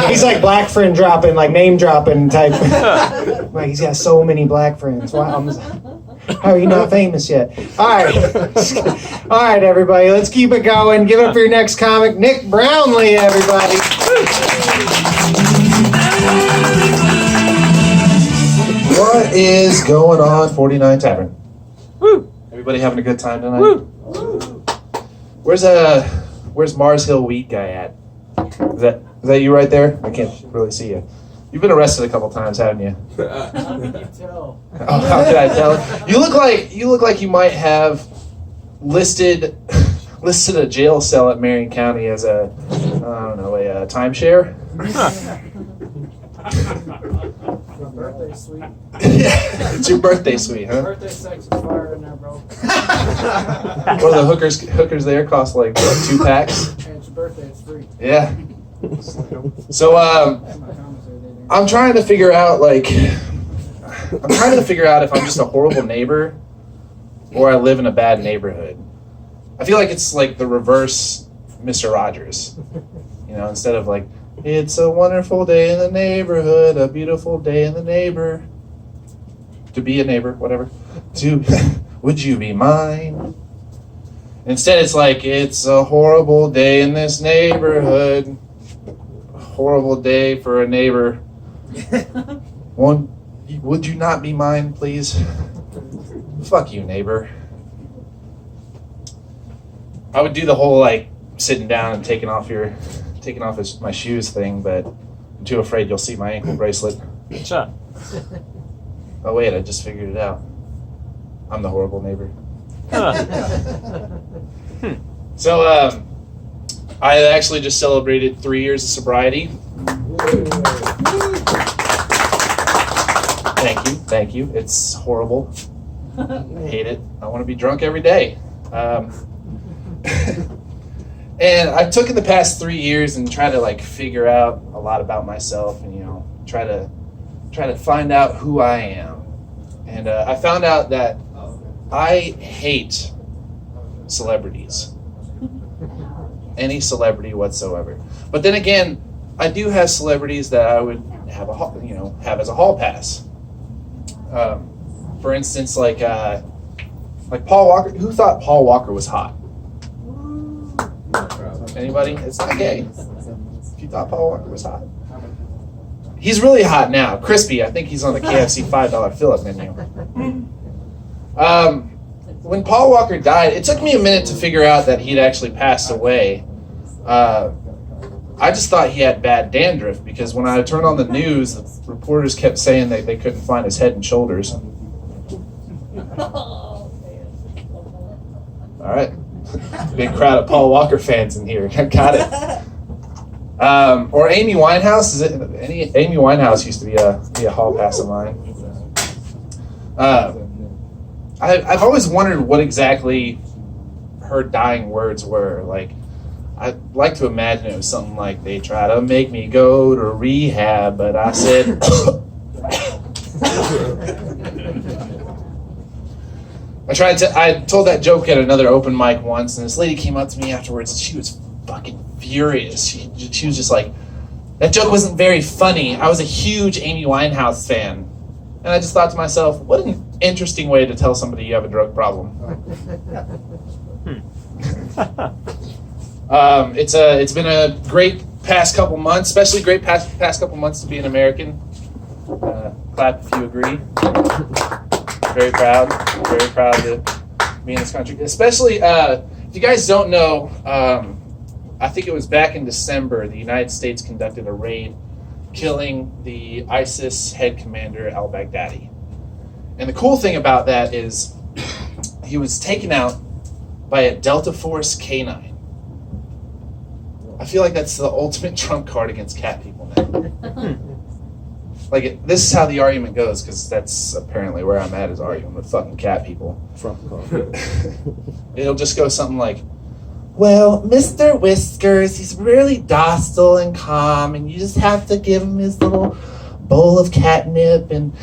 He's like black friend dropping, like name dropping type. Like he's got so many black friends. Wow. How are you not famous yet? All right. All right, everybody. Let's keep it going. Give it up for your next comic, Nick Brownlee, everybody. What is going on, 49 Tavern? Woo! Everybody having a good time tonight? Woo! Where's Mars Hill Wheat guy at? Is that you right there? I can't really see you. You've been arrested a couple times, haven't you? How can you tell? Oh, how can I tell? You look like you might have listed a jail cell at Marion County as a timeshare. Birthday suite. It's your birthday suite, huh? Birthday sex is fire in there, bro. What are the hookers there cost like what, 2 packs? And it's your birthday, it's free. Yeah. So I'm trying to figure out if I'm just a horrible neighbor or I live in a bad neighborhood. I feel like it's like the reverse Mr. Rogers. You know, instead of like, it's a wonderful day in the neighborhood, a beautiful day in the neighbor. To be a neighbor, whatever. Would you be mine? Instead it's like, it's a horrible day in this neighborhood. A horrible day for a neighbor. Would you not be mine, please? Fuck you, neighbor. I would do the whole like sitting down and taking off my shoes thing, but I'm too afraid you'll see my ankle bracelet. Sure. Oh wait, I just figured it out. I'm the horrible neighbor. So I actually just celebrated 3 years of sobriety. Thank you. It's horrible. I hate it. I want to be drunk every day. And I've taken the past 3 years and tried to like figure out a lot about myself and, you know, try to find out who I am. And I found out that I hate celebrities. Any celebrity whatsoever. But then again, I do have celebrities that I would have as a hall pass. For instance, like Paul Walker. Who thought Paul Walker was hot? Anybody? It's not gay. If you thought Paul Walker was hot. He's really hot now. Crispy. I think he's on the KFC $5 fill-up menu. When Paul Walker died, it took me a minute to figure out that he'd actually passed away. I just thought he had bad dandruff because when I turned on the news, the reporters kept saying that they couldn't find his head and shoulders. All right. Big crowd of Paul Walker fans in here. Got it. Or Amy Winehouse. Amy Winehouse used to be a hall pass of mine. I've always wondered what exactly her dying words were. Like, I'd like to imagine it was something like, they try to make me go to rehab, but I said... I told that joke at another open mic once, and this lady came up to me afterwards, and she was fucking furious. She was just like, that joke wasn't very funny. I was a huge Amy Winehouse fan. And I just thought to myself, what an interesting way to tell somebody you have a drug problem. It's been a great past couple months, especially great past couple months to be an American. Clap if you agree. Very proud to be in this country. Especially, if you guys don't know, I think it was back in December, the United States conducted a raid killing the ISIS head commander al-Baghdadi. And the cool thing about that is he was taken out by a Delta Force K9. I feel like that's the ultimate trump card against cat people now. Like, this is how the argument goes, because that's apparently where I'm at, is arguing with fucking cat people. Trump card. It'll just go something like, well, Mr. Whiskers, he's really docile and calm, and you just have to give him his little bowl of catnip and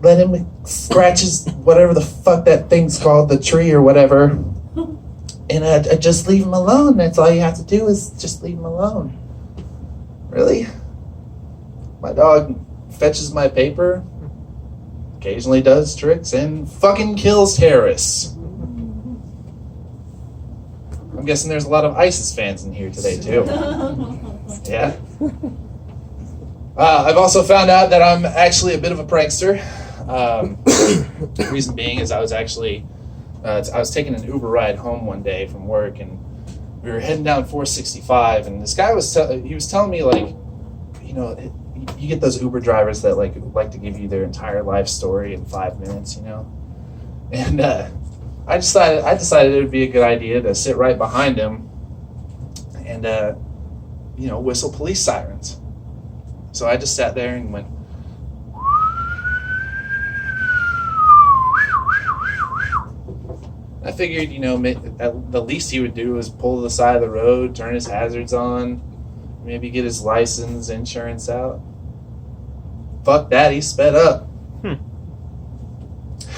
let him scratch his whatever the fuck that thing's called, the tree or whatever, and just leave him alone. That's all you have to do is just leave him alone. Really? My dog fetches my paper, occasionally does tricks, and fucking kills terrorists. I'm guessing there's a lot of ISIS fans in here today, too. Yeah? I've also found out that I'm actually a bit of a prankster. The reason being is I was actually, I was taking an Uber ride home one day from work, and we were heading down 465, and this guy was he was telling me, like, you know, you get those Uber drivers that like to give you their entire life story in 5 minutes, you know, and I decided it would be a good idea to sit right behind him and you know, whistle police sirens. So I just sat there and went. I figured, you know, the least he would do is pull to the side of the road, turn his hazards on, maybe get his license, insurance out. Fuck that, he sped up. And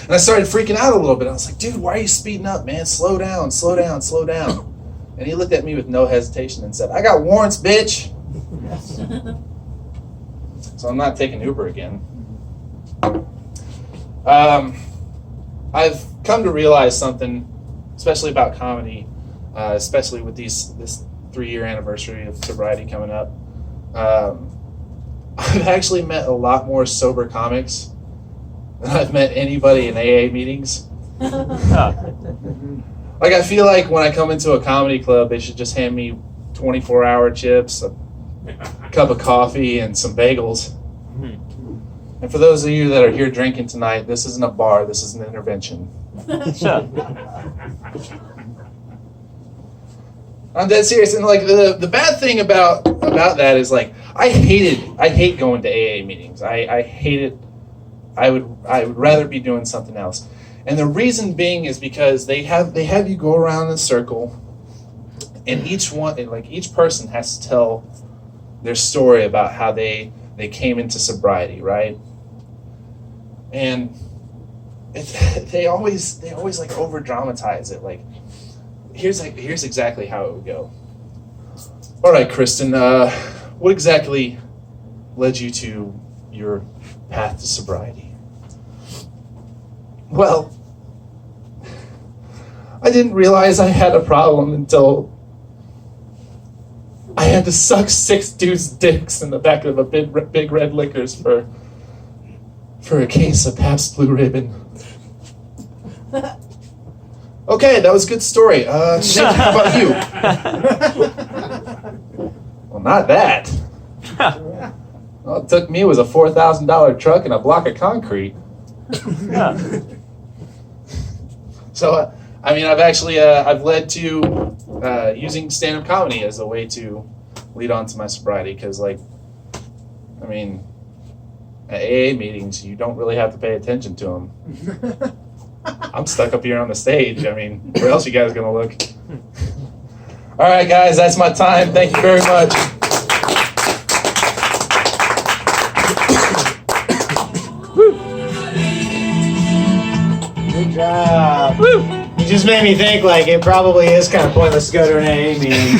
I started freaking out a little bit. I was like, dude, why are you speeding up, man? Slow down, slow down, slow down. And he looked at me with no hesitation and said, I got warrants, bitch. So I'm not taking Uber again. I've come to realize something, especially about comedy, especially with this 3-year anniversary of sobriety coming up. I've actually met a lot more sober comics than I've met anybody in AA meetings. Like, I feel like when I come into a comedy club, they should just hand me 24-hour chips, a cup of coffee, and some bagels. And for those of you that are here drinking tonight, this isn't a bar, this is an intervention. I'm dead serious. And like the bad thing about that is, like, I hate going to AA meetings. I hate it. I would rather be doing something else. And the reason being is because they have you go around in a circle, and each person has to tell their story about how they came into sobriety, right? And they always like over dramatize it. Like, here's exactly how it would go. All right, Kristen, what exactly led you to your path to sobriety? Well, I didn't realize I had a problem until I had to suck 6 dudes' dicks in the back of a big red liquors for a case of Pabst Blue Ribbon. Okay, that was a good story. Nick, how about you? Well, not that. All it took me was a $4,000 truck and a block of concrete. So, I mean, I've actually I've led to using stand-up comedy as a way to lead on to my sobriety, because, like, I mean, at AA meetings, you don't really have to pay attention to them. I'm stuck up here on the stage. I mean, where else you guys gonna look? All right, guys, that's my time. Thank you very much. Good job. Woo. You just made me think, like, it probably is kind of pointless to go to an AA meeting.